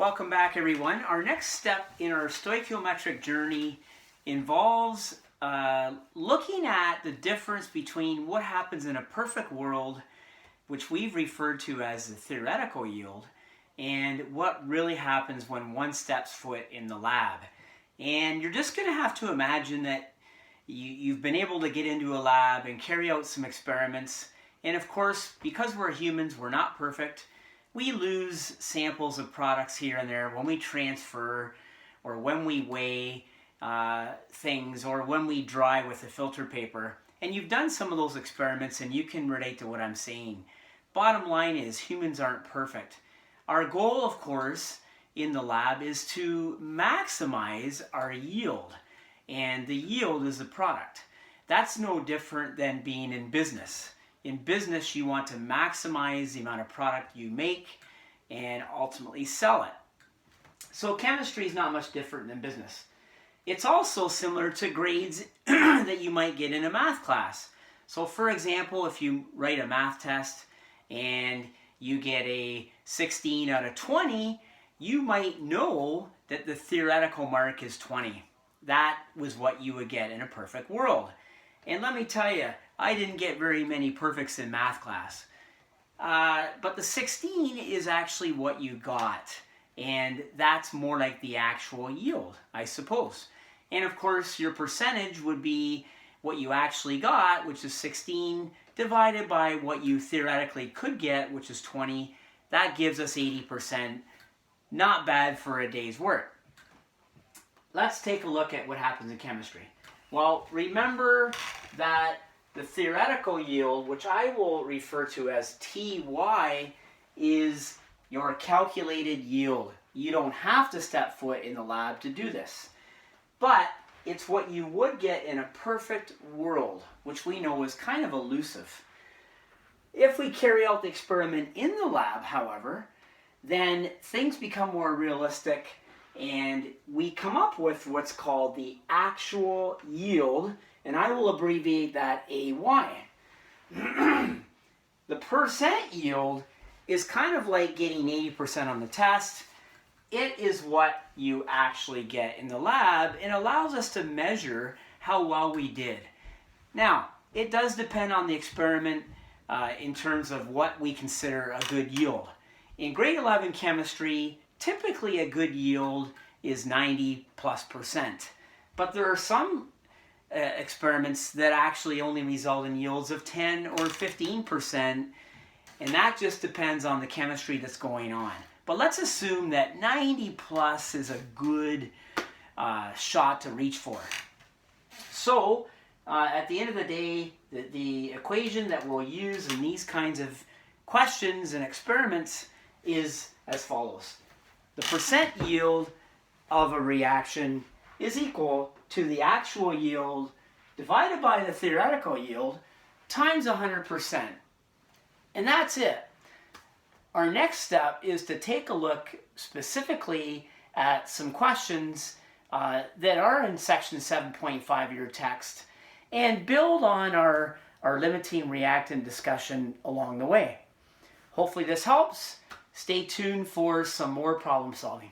Welcome back, everyone. Our next step in our stoichiometric journey involves looking at the difference between what happens in a perfect world, which we've referred to as the theoretical yield, and what really happens when one steps foot in the lab. And you're just going to have to imagine that you've been able to get into a lab and carry out some experiments. And of course, because we're humans, we're not perfect. We lose samples of products here and there when we transfer, or when we weigh things, or when we dry with a filter paper. And you've done some of those experiments and you can relate to what I'm saying. Bottom line is, humans aren't perfect. Our goal, of course, in the lab is to maximize our yield. And the yield is the product. That's no different than being in business. In business, you want to maximize the amount of product you make and ultimately sell it. So chemistry is not much different than business. It's also similar to grades that you might get in a math class. So for example, if you write a math test and you get a 16 out of 20, you might know that the theoretical mark is 20. That was what you would get in a perfect world. And let me tell you, I didn't get very many perfects in math class. But the 16 is actually what you got. And that's more like the actual yield, I suppose. And of course, your percentage would be what you actually got, which is 16, divided by what you theoretically could get, which is 20. That gives us 80%. Not bad for a day's work. Let's take a look at what happens in chemistry. Well, remember that the theoretical yield, which I will refer to as TY, is your calculated yield. You don't have to step foot in the lab to do this. But it's what you would get in a perfect world, which we know is kind of elusive. If we carry out the experiment in the lab, however, then things become more realistic and we come up with what's called the actual yield, and I will abbreviate that AY. The percent yield is kind of like getting 80% on the test. It is what you actually get in the lab and allows us to measure how well we did. Now, it does depend on the experiment in terms of what we consider a good yield. In grade 11 chemistry, typically a good yield is 90+%. But there are some experiments that actually only result in yields of 10 or 15%, and that just depends on the chemistry that's going on. But let's assume that 90 plus is a good shot to reach for. So at the end of the day, the equation that we'll use in these kinds of questions and experiments is as follows. The percent yield of a reaction is equal to the actual yield divided by the theoretical yield times 100%. And that's it. Our next step is to take a look specifically at some questions that are in section 7.5 of your text and build on our limiting reactant discussion along the way. Hopefully this helps. Stay tuned for some more problem solving.